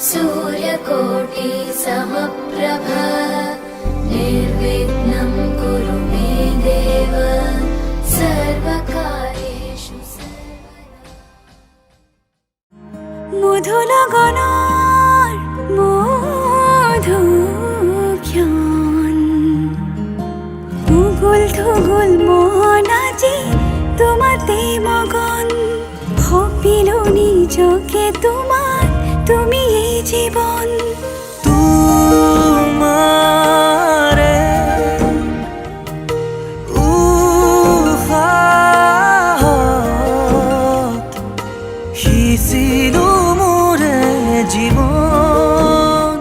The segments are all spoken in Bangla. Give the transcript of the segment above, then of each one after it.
सूर्यकोटि समप्रभ निर्विघ्नं कुरु मे देव सर्वकार्येषु सर्वदा। মধুলগনৰ মধুক্ষণ উগুল থুগুল মন আজি তোমাতে মগন ভাবিলো নিজকে তোমার তুমি এই জীবন তোমারে উহাত সিঁচিলো মোৰে জীৱন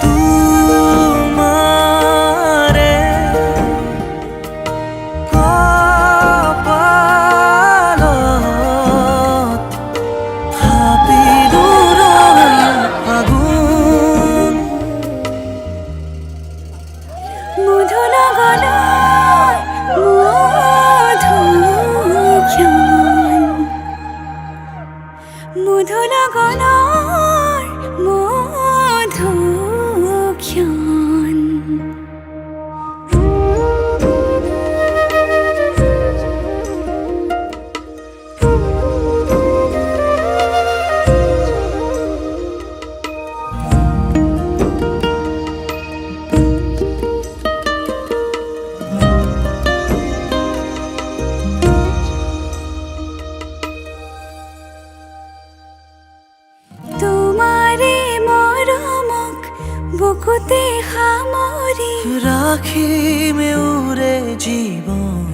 তোমাৰে কপালত থাপিলো ৰঙা ফাগুন মধুলগনৰ মধুক্ষণ মধুলগনৰ মধুক্ষণ তোমাৰে মৰমক বুকুতে সামৰি রাখিমে উরে জীবন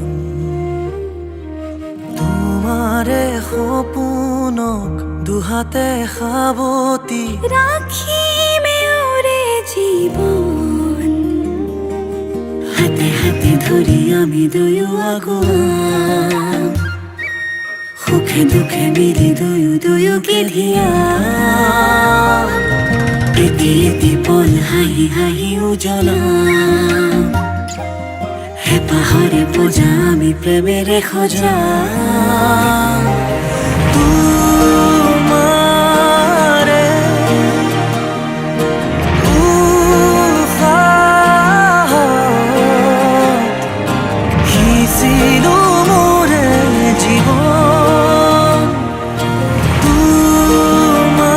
তোমারে সপোনক দুহাতে সাবতি ৰাখিমে ওৰে জীৱন হাতে হাতে ধৰি আমি দুয়ো আগুৱাম সুখে দুখে মিলি দুয়োকে ধিয়াম এটি এটি পল হাঁহি হাঁহি উজ্বলাম হেঁপাহৰে পূজা আমি প্ৰেমেৰে সজাম তোমারে উহাত সিঁচিলো মোৰে জীৱন তোমাৰে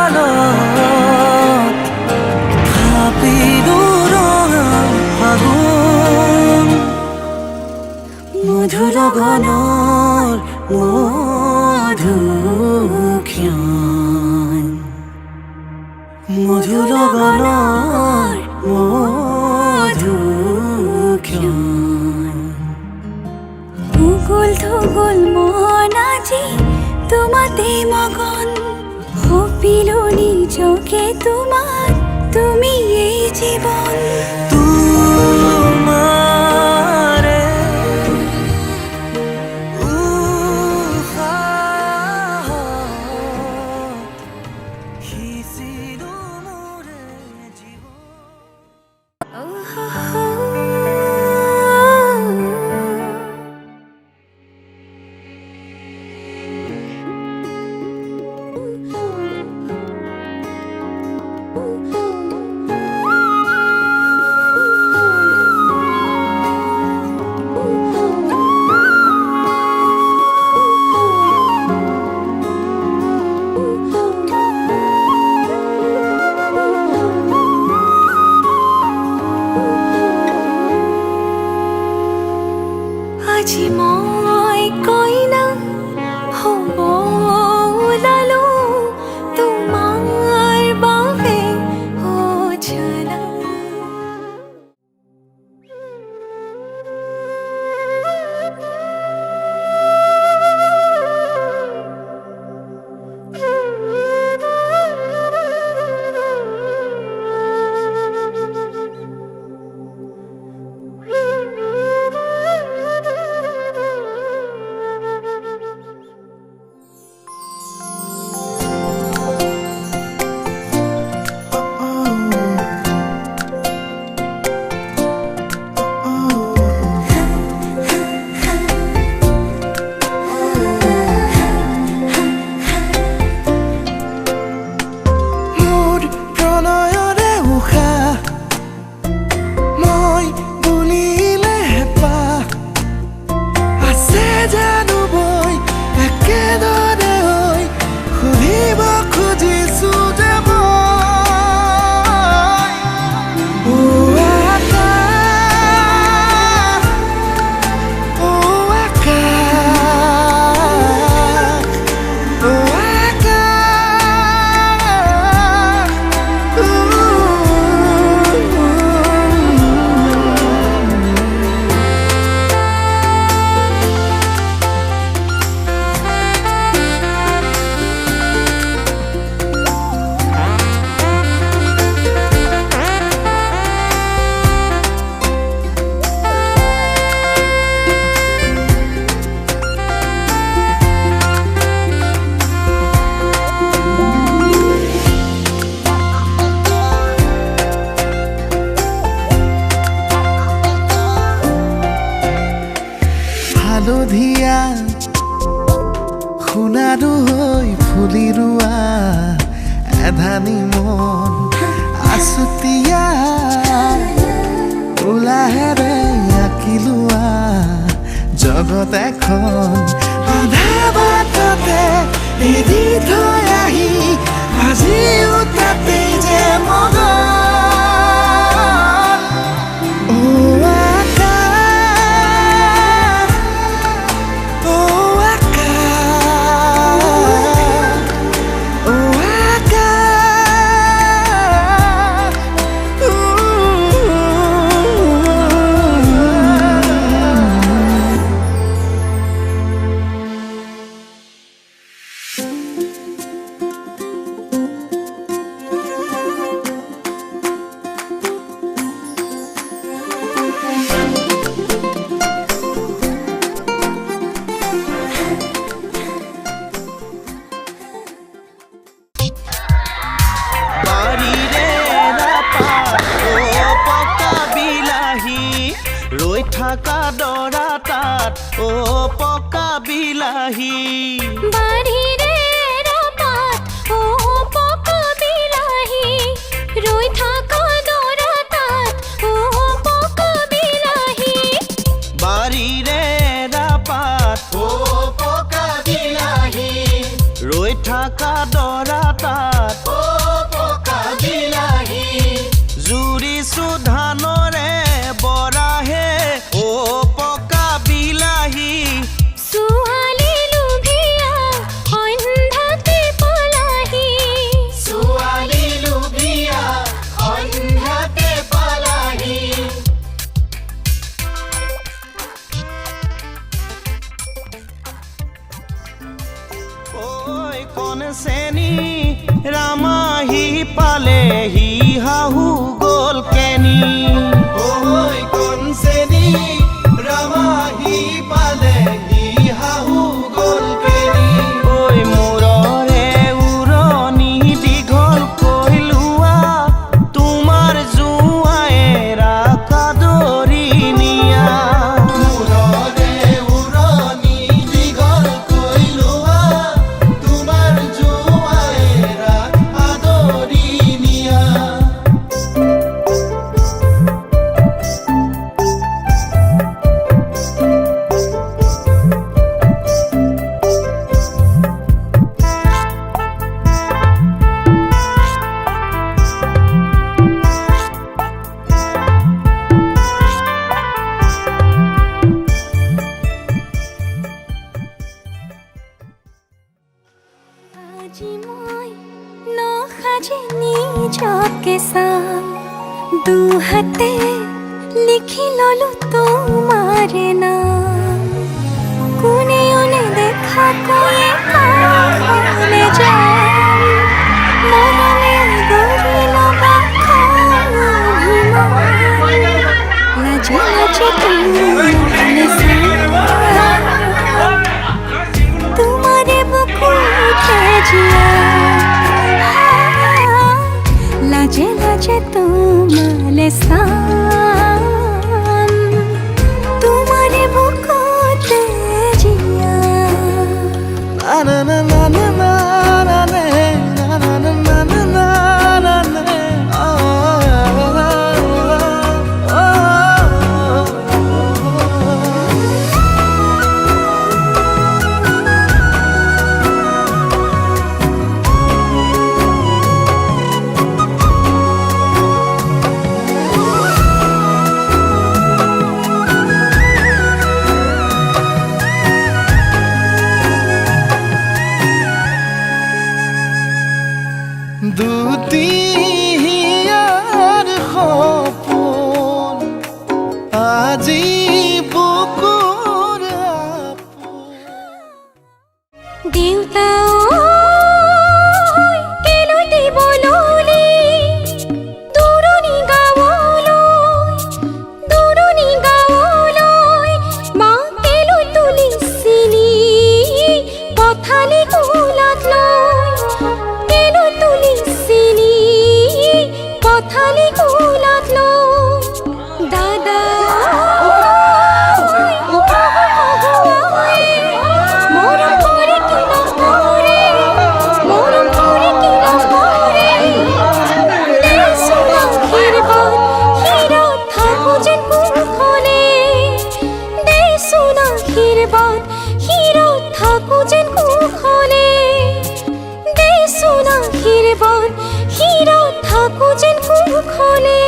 কপালত থাপিলো ৰঙা ফাগুন মধুলগনৰ মধুক্ষণ মধুলগনৰ মধুক্ষণ উগুল থুগুল মন আজি তোমাতে মগন ভাবিলো নিজকে তোমার তুমি এই জীবন তোমারে উহাত সিঁচিলো মোৰে জীৱন আজি মই কইনা হ'ব ওলালো তোমাৰ বাবে অজনা জানুবই একেদৰে হৈ সুধিব খুজিছো যে হালধীয়া সোণাৰু হৈ ফুলি ৰোৱা এধানি মন আছুতীয়া উলাহেৰে আঁকি লোৱা জগত এখন আধা বাটতে এৰি থৈ আহি আজিও তাতে যে মগন ৰৈ থকা দৰা তাত অ পকা বিলাহী বাড়িরে রাপাত ও পকা বিলাহি রই থাকা দরা তাত ও পকা বিলাহি বাৰীৰে ৰাপাত অ পকা বিলাহী ৰৈ থকা দৰা তাত অ পকা বিলাহী জুৰিছো ধানৰে বৰাহে অ পকা বিলাহী সুয়ালি লুভিয়া অন্ধাতে পলাহি ছোৱালী লুভিয়া অন্ধাতে পালাহি ঐ কণ চেনি ৰামাহি পালেহি হাহু গ'ল কেনি ঐ কণ চেনি ৰামাহি পালেহি হাহু গ'ল কেনি ঐ মূৰৰে উৰণি দীঘল কৈ লোৱা তোমাৰ জোঁৱায়েৰা কাদৰি নিয়া মূৰৰে উৰণি দীঘল কৈ লোৱা তোমাৰ জোঁৱায়েৰা আদৰি নিয়া আজি মই নসাজে নিজকে চাম দুহাতে লিখি ললো তোমার নাম কোনেও দেখা কয়ে কালে যাম মনলে গড়ি লবা লাজে লাজে তোমারে বুকু উঠে জিয়া লাজে লাজে তোমালে সাম তোমারে বুকুতে Zia na na na na na na na na na na na na na na na oh বাট হিৰত থাকো যেন কুশলে দেচোন আশীৰ্বাদ হিৰত থাকো যেন কুশলে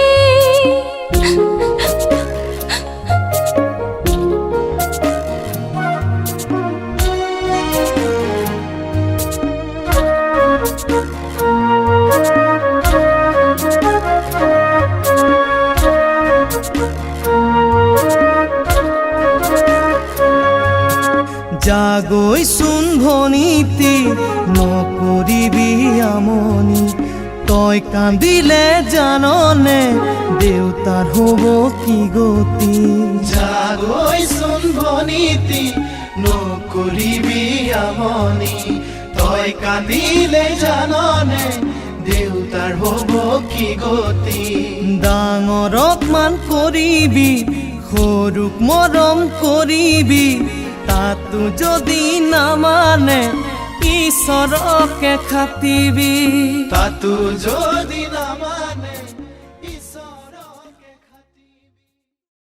জাগৈচোন ভনীতি নকৰিবি আমনি তই কান্দিলে জাননে দেউতাৰ হ'ব কি গতি জাগৈচোন ভনীতি নকৰিবি আমনি তই কান্দিলে জাননে দেউতাৰ হ'ব কি গতি ডাঙৰক মান কৰিবি সৰুক মৰম কৰিবি তাতো যদি নামানে ঈশ্বৰকে খাটিবি তাতো যদি নামানে